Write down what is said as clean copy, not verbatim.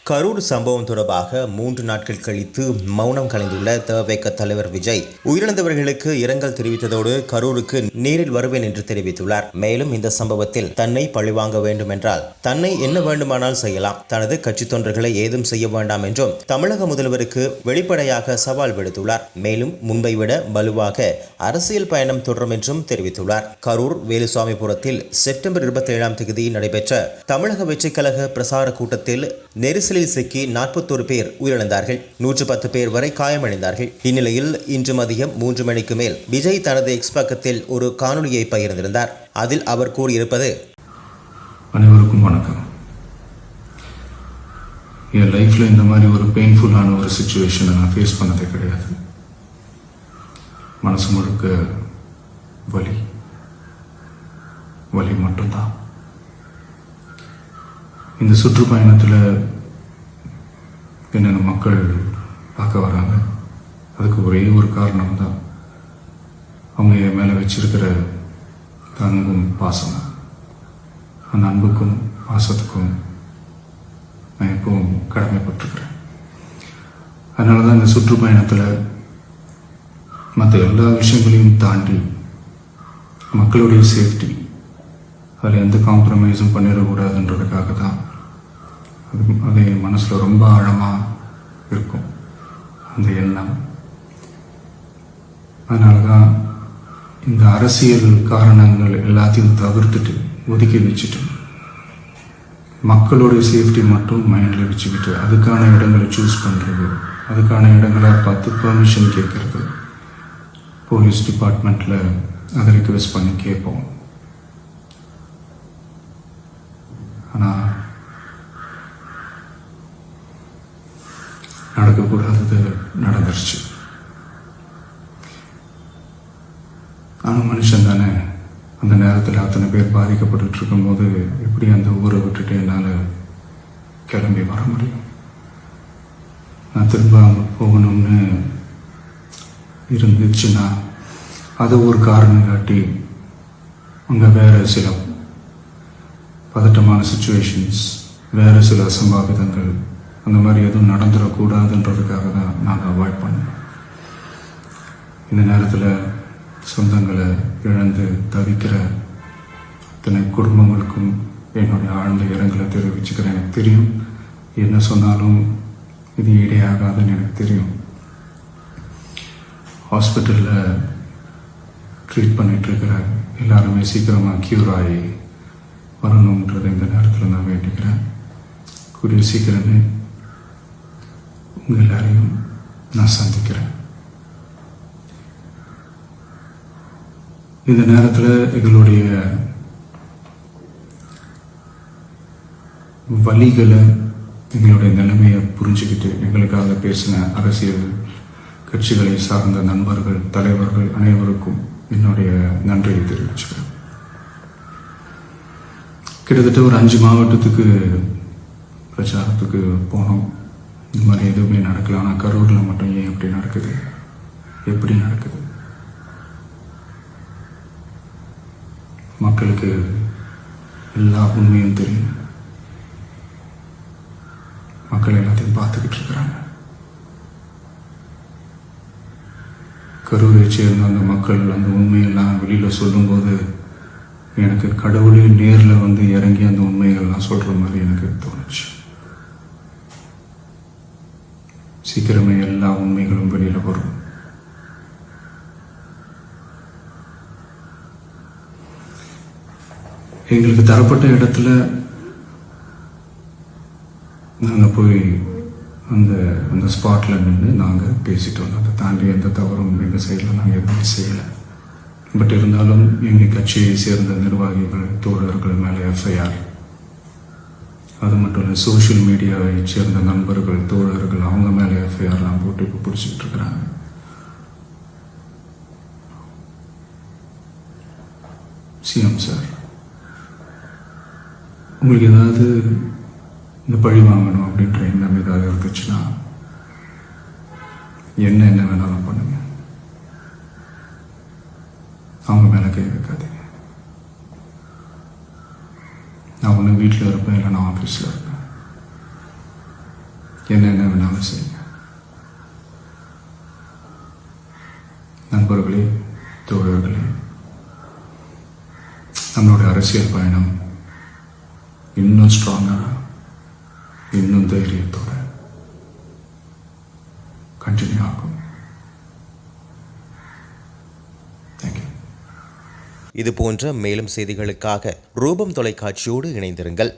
கரூர் சம்பவம் தொடர்பாக 3 நாட்கள் கழித்து மௌனம் கலைந்துள்ள தவேக தலைவர் விஜய் உயிரிழந்தவர்களுக்கு இரங்கல் தெரிவித்ததோடு கரூருக்கு நேரில் வருவேன் என்று தெரிவித்துள்ளார். மேலும் இந்த சம்பவத்தில் தன்னை பழிவாங்க வேண்டும் என்றால் தன்னை என்ன வேண்டுமானால் செய்யலாம், தனது கட்சி தொண்டர்களை ஏதும் செய்ய வேண்டாம் என்றும் தமிழக முதல்வருக்கு வெளிப்படையாக சவால் விடுத்துள்ளார். மேலும் முன்பை விட வலுவாக அரசியல் பயணம் தொடரும் என்றும் தெரிவித்துள்ளார். கரூர் வேலுசாமிபுரத்தில் செப்டம்பர் 27ஆம் தேதி நடைபெற்ற தமிழக வெற்றிக் கழக பிரசார கூட்டத்தில் நெரிசலில் சிக்கி 41 பேர் உயிரிழந்தார்கள். 110 பேர் வரை காயமடைந்தார்கள். இந்நிலையில் இன்று மதியம் 3 மணிக்கு மேல் விஜய் தனது எக்ஸ் பக்கத்தில் ஒரு காணொலியை பகிர்ந்திருந்தார். அதில் அவர் கூறியிருப்பது: அனைவருக்கும் வணக்கம். என் லைஃப்ல இந்த மாதிரி ஒரு பெயின்ஃபுல்லான ஒரு சிச்சுவேஷனை நான் ஃபேஸ் பண்ணதே கிடையாது. மனசு முழுக்க வலி மட்டும்தான். இந்த சுற்றுப்பயணத்தில் என்னென்ன மக்கள் பார்க்க வராங்க, அதுக்கு ஒரே ஒரு காரணம் தான், அவங்க என் மேலே வச்சிருக்கிற அன்பும் பாசம். அந்த அன்புக்கும் பாசத்துக்கும் நான் எப்பவும் கடமைப்பட்டிருக்கிறேன். அதனால தான் இந்த சுற்றுப்பயணத்தில் மற்ற எல்லா விஷயங்களையும் தாண்டி மக்களுடைய சேஃப்டி, அதில் எந்த காம்ப்ரமைஸும் பண்ணிடக்கூடாதுன்றதுக்காக தான் அது என் மனசில் ரொம்ப ஆழமாக இருக்கும் அந்த எண்ணம். அதனால தான் இந்த அரசியல் காரணங்கள் எல்லாத்தையும் தவிர்த்துட்டு ஒதுக்கி வச்சுட்டு மக்களுடைய சேஃப்டி மட்டும் மைண்டில் வச்சுக்கிட்டு அதுக்கான இடங்களை சூஸ் பண்ணுறது, அதுக்கான இடங்களை பார்த்து பெர்மிஷன் கேட்குறது, போலீஸ் டிபார்ட்மெண்ட்டில் அதை ரிக்வெஸ்ட் பண்ணி கேட்போம். ஆனால் நடக்கக்கூடாதது நடந்துருச்சு. நானும் மனுஷன் தானே. அந்த நேரத்தில் அத்தனை பேர் பாதிக்கப்பட்டு இருக்கும்போது எப்படி அந்த ஊரை விட்டுட்டு என்னால் கிளம்பி வர முடியும்? நான் திரும்ப அங்கே போகணும்னு இருந்துச்சுன்னா அதை ஒரு காரணம் காட்டி அங்கே வேறு சில பதட்டமான சுச்சுவேஷன்ஸ், வேறு சில அசம்பாவிதங்கள், அந்த மாதிரி எதுவும் நடந்துடக்கூடாதுன்றதுக்காக தான் நாங்கள் அவாய்ட் பண்ணோம். இந்த நேரத்தில் சொந்தங்களை இழந்து தவிக்கிற அத்தனை குடும்பங்களுக்கும் என்னுடைய ஆழ்ந்த இரங்கலை தெரிவிச்சுக்கிறேன். எனக்கு தெரியும், என்ன சொன்னாலும் இது ஈடேயாகாதுன்னு எனக்கு தெரியும். ஹாஸ்பிட்டலில் ட்ரீட் பண்ணிகிட்ருக்கிற எல்லாருமே சீக்கிரமாக க்யூர் ஆகி வரணுன்றதை இந்த நேரத்தில் நான் வேண்டிக்கிறேன். கூடிய சீக்கிரமே உங்கள் எல்லாரையும் நான் சந்திக்கிறேன். இந்த நேரத்தில் எங்களுடைய வலிகளை, எங்களுடைய நிலைமையை புரிஞ்சுக்கிட்டு எங்களுக்காக பேசின அரசியல் கட்சிகளை சார்ந்த நண்பர்கள், தலைவர்கள் அனைவருக்கும் என்னுடைய நன்றியை தெரிவிச்சுக்கிறேன். கிட்டத்தட்ட ஒரு 5 மாவட்டத்துக்கு பிரச்சாரத்துக்கு போனோம். இந்த மாதிரி எதுவுமே நடக்கல. ஆனால் கரூரில் மட்டும் ஏன் எப்படி நடக்குது, எப்படி நடக்குது? மக்களுக்கு எல்லா உண்மையும் தெரியும். மக்கள் எல்லாத்தையும் பார்த்துக்கிட்டு இருக்கிறாங்க. கரூரை சேர்ந்த அந்த மக்கள் அந்த உண்மையெல்லாம் வெளியில் சொல்லும்போது எனக்கு கடவுளே நேரில் வந்து இறங்கி அந்த உண்மைகள்லாம் சொல்கிற மாதிரி எனக்கு தோணுச்சு. சீக்கிரமே எல்லா உண்மைகளும் வெளியில் வரும். எங்களுக்கு தரப்பட்ட இடத்துல நாங்கள் போய் அந்த ஸ்பாட்டில் நின்று நாங்கள் பேசிட்டு வந்தோம். அதை தாண்டி எந்த தவறும் எங்கள் சைடில் நாங்கள் எதுவுமே செய்யலை. பட் இருந்தாலும் எங்கள் கட்சியை சேர்ந்த நிர்வாகிகள், தோழர்கள் மேலே எஃப்ஐஆர், அது மட்டும் இல்லை சோஷியல் மீடியாவை சேர்ந்த நண்பர்கள், தோழர்கள், அவங்க மேலே எஃப்ஐஆர்லாம் போட்டு இப்போ பிடிச்சிக்கிட்டு இருக்கிறாங்க. சிஎம் சார், உங்களுக்கு ஏதாவது இந்த பழி வாங்கணும் அப்படின்ற எண்ணம் ஏதாவது இருந்துச்சுன்னா என்ன வேணாலும் பண்ணுங்க. அவங்க மேலே கை வைக்காதீங்க. நான் ஒன்று வீட்டில் இருப்பேன், இல்லை நான் ஆஃபீஸில் இருப்பேன். என்ன வேணாலும் செய்யுங்க. நண்பர்களே, தோழர்களே, நம்மளுடைய அரசியல் பயணம் இன்னும் ஸ்ட்ராங்காக, இன்னும் தைரியத்தோட கண்டினியூ ஆகும். தேங்க்யூ. இது போன்ற மேலும் செய்திகளுக்காக ரூபம் தொலைக்காட்சியோடு இணைந்திருங்கள்.